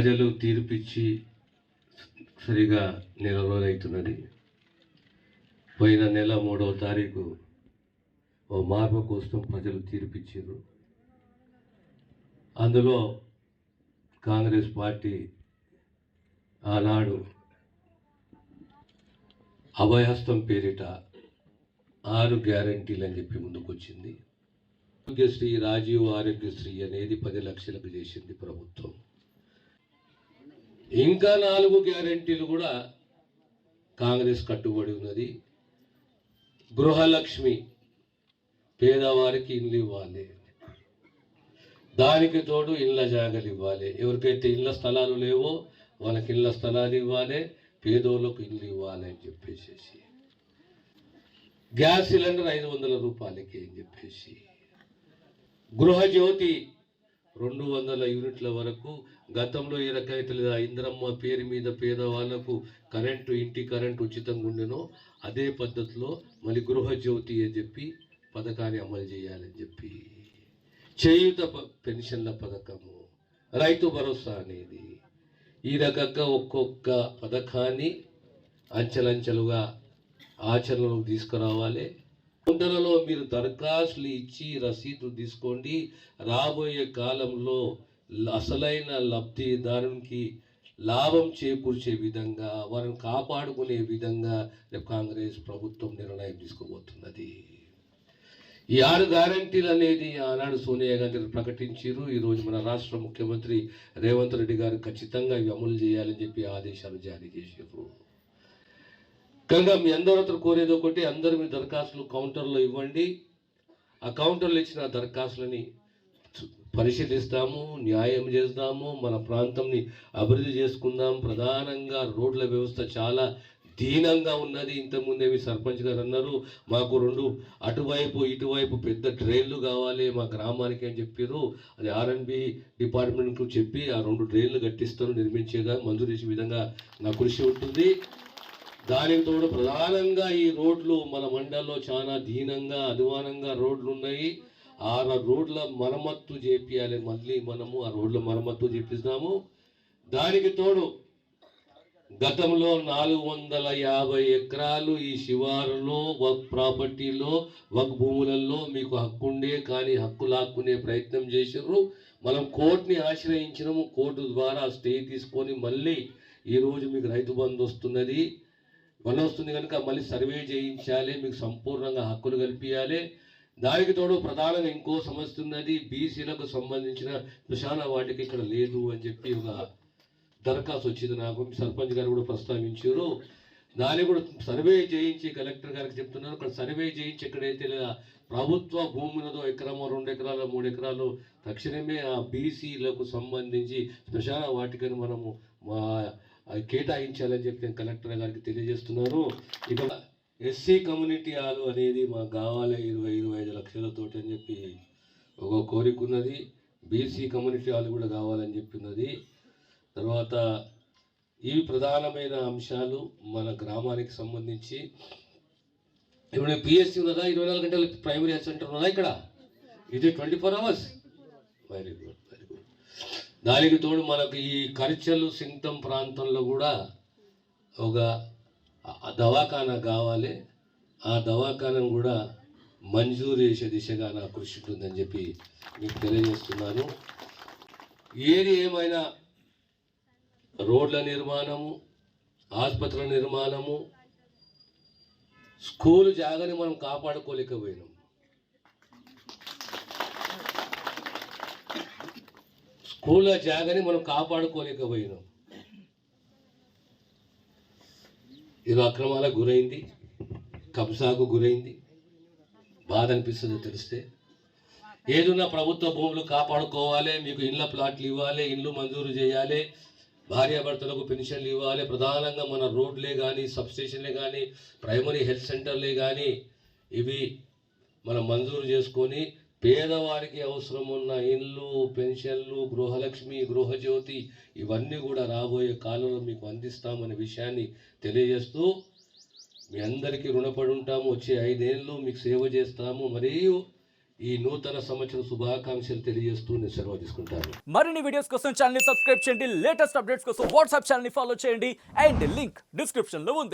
ప్రజలు తీర్పిచ్చి సరిగా నెల రోజులవుతున్నది. పోయిన నెల 3వ తారీఖు ఓ మార్పు కోసం ప్రజలు తీర్పిచ్చారు. అందులో కాంగ్రెస్ పార్టీ ఆనాడు అభయహస్తం పేరిట 6 గ్యారంటీలు అని చెప్పి ముందుకొచ్చింది. ఆరోగ్యశ్రీ, రాజీవ్ ఆరోగ్యశ్రీ అనేది 10 లక్షలకు చేసింది ప్రభుత్వం. ఇంకా 4 గ్యారంటీలు కూడా కాంగ్రెస్ కట్టుబడి ఉన్నది. గృహలక్ష్మి, పేదవారికి ఇల్లు ఇవ్వాలి, దానికి తోడు ఇళ్ళ జాగలు ఇవ్వాలి. ఎవరికైతే ఇళ్ళ స్థలాలు లేవో వాళ్ళకి ఇళ్ళ స్థలాలు ఇవ్వాలి, పేదోళ్ళకు ఇల్లు ఇవ్వాలి అని చెప్పేసి, గ్యాస్ సిలిండర్ 500 రూపాయలకి అని చెప్పేసి, గృహజ్యోతి 200 యూనిట్ల వరకు. గతంలో ఈ రకైతే ఇంద్రమ్మ పేరు మీద పేదవాళ్లకు కరెంటు, ఇంటి కరెంటు ఉచితంగా ఉండెనో అదే పద్ధతిలో మళ్ళీ గృహజ్యోతి అని చెప్పి పథకాన్ని అమలు చేయాలని చెప్పి, చేయూత పెన్షన్ల పథకము, రైతు భరోసా అనేది, ఈ రకంగా ఒక్కొక్క పథకాన్ని అంచెలంచెలుగా ఆచరణలోకి తీసుకురావాలి. కౌంటర్లలో మీరు దరఖాస్తులు ఇచ్చి రసీదు తీసుకోండి. రాబోయే కాలంలో అసలైన లబ్ధిదారునికి లాభం చేకూర్చే విధంగా, వారిని కాపాడుకునే విధంగా కాంగ్రెస్ ప్రభుత్వం నిర్ణయం తీసుకోబోతున్నది. ఈ 6 గ్యారంటీలు అనేది ఆనాడు సోనియా గాంధీ ప్రకటించారు. ఈరోజు మన రాష్ట్ర ముఖ్యమంత్రి రేవంత్ రెడ్డి గారు ఖచ్చితంగా ఇవి అమలు చేయాలని చెప్పి ఆదేశాలు జారీ చేశారు. కనుక మీ అందరూ కోరేది ఒకటి, అందరూ మీ దరఖాస్తులు కౌంటర్లో ఇవ్వండి. ఆ కౌంటర్లో ఇచ్చిన దరఖాస్తులని పరిశీలిస్తాము, న్యాయం చేస్తాము, మన ప్రాంతంని అభివృద్ధి చేసుకుందాం. ప్రధానంగా రోడ్ల వ్యవస్థ చాలా దీనంగా ఉన్నది. ఇంతకుముందే మీ సర్పంచ్ గారు అన్నారు, మాకు 2 అటువైపు ఇటువైపు పెద్ద డ్రైన్లు కావాలి మా గ్రామానికి అని చెప్పారు. అది R&B డిపార్ట్మెంట్కు చెప్పి ఆ 2 డ్రైన్లు కట్టిస్తారు, నిర్మించేగా మంజూరు చేసే విధంగా నా కృషి ఉంటుంది. దానికి తోడు ప్రధానంగా ఈ రోడ్లు మన మండలంలో చాలా దీనంగా అధ్వానంగా రోడ్లు ఉన్నాయి. ఆ రోడ్ల మరమ్మత్తు చేపియాలి. మళ్ళీ మనము ఆ రోడ్ల మరమ్మత్తు చేపిస్తాము. దానికి తోడు గతంలో 450 ఎకరాలు ఈ శివారులో వక్ ప్రాపర్టీలో వక్ భూములలో మీకు హక్కు ఉండే, కానీ హక్కు లాక్కునే ప్రయత్నం చేశారు. మనం కోర్టుని ఆశ్రయించినాము. కోర్టు ద్వారా స్టే తీసుకొని మళ్ళీ ఈరోజు మీకు రైతు బంధు వస్తున్నది కనుక మళ్ళీ సర్వే చేయించాలి, మీకు సంపూర్ణంగా హక్కులు కల్పించాలి. దానికి తోడు ప్రధానంగా ఇంకో సమస్య ఉన్నది, బీసీలకు సంబంధించిన శ్మశాన వాటికి ఇక్కడ లేదు అని చెప్పి ఒక దరఖాస్తు వచ్చింది నాకు. సర్పంచ్ గారు కూడా ప్రస్తావించారు. దాన్ని కూడా సర్వే చేయించి కలెక్టర్ గారికి చెప్తున్నారు. అక్కడ సర్వే చేయించి ఎక్కడైతే ప్రభుత్వ భూములతో 1 ఎకరమో 2 ఎకరాలు 3 ఎకరాలు తక్షణమే ఆ బీసీలకు సంబంధించి శ్మశాన వాటికను మనము కేటాయించాలని చెప్పి నేను కలెక్టర్ గారికి తెలియజేస్తున్నాను. ఇక ఎస్సీ కమ్యూనిటీ హాల్ అనేది మాకు కావాలి 20-25 లక్షలతోటి అని చెప్పి ఒక కోరిక ఉన్నది. బీసీ కమ్యూనిటీ హాల్ కూడా కావాలని చెప్పినది. తర్వాత ఇవి ప్రధానమైన అంశాలు మన గ్రామానికి సంబంధించి. ఇప్పుడు పిఎస్సి ఉన్నదా, 24 గంటల ప్రైమరీ హెల్త్ సెంటర్ ఉన్నదా ఇక్కడ? ఇది 24 hours. Very good, very good. దానికి తోడు మనకు ఈ కర్చలు సింగం ప్రాంతంలో కూడా ఒక దవాఖానా కావాలి. ఆ దవాఖానాను కూడా మంజూరు చేసే దిశగా నా కృషి ఉంటుందని చెప్పి మీకు తెలియజేస్తున్నాను. ఏది ఏమైనా రోడ్ల నిర్మాణము, ఆసుపత్రుల నిర్మాణము, స్కూలు జాగాని మనం కాపాడుకోలేకపోయినాం. స్కూళ్ళ జాగాని మనం కాపాడుకోలేకపోయినాం. ఇది అక్రమాలకు గురైంది, కబ్జాకు గురైంది. బాధ అనిపిస్తుంది తెలిస్తే. ఏదున్నా ప్రభుత్వ భూములు కాపాడుకోవాలి, మీకు ఇళ్ళ ప్లాట్లు ఇవ్వాలి, ఇల్లు మంజూరు చేయాలి, భార్యాభర్తలకు పెన్షన్లు ఇవ్వాలి. ప్రధానంగా మన రోడ్లే కానీ, సబ్స్టేషన్లే కానీ, ప్రైమరీ హెల్త్ సెంటర్లే కానీ ఇవి మనం మంజూరు చేసుకొని పేదవారికి అవసరం ఉన్న ఇళ్ళు, పెన్షన్లు, గృహలక్ష్మి, గృహజ్యోతి ఇవన్నీ కూడా రాబోయే కాలంలో మీకు అందిస్తామనే విషయాన్ని తెలియజేస్తూ మీ అందరికీ రుణపడి ఉంటాము. వచ్చే 5 ఏళ్ళు మీకు సేవ చేస్తాము. మరియు ఈ నూతన సంవత్సర శుభాకాంక్షలు తెలియజేస్తూ నేను సెలవు తీసుకుంటాను. మరిన్ని వీడియోస్ కోసం ఛానల్ ని సబ్స్క్రైబ్ చేయండి, లేటెస్ట్ అప్డేట్స్ కోసం వాట్సాప్ ఛానల్ ని ఫాలో చేయండి అండ్ లింక్ డిస్క్రిప్షన్ లో ఉంది.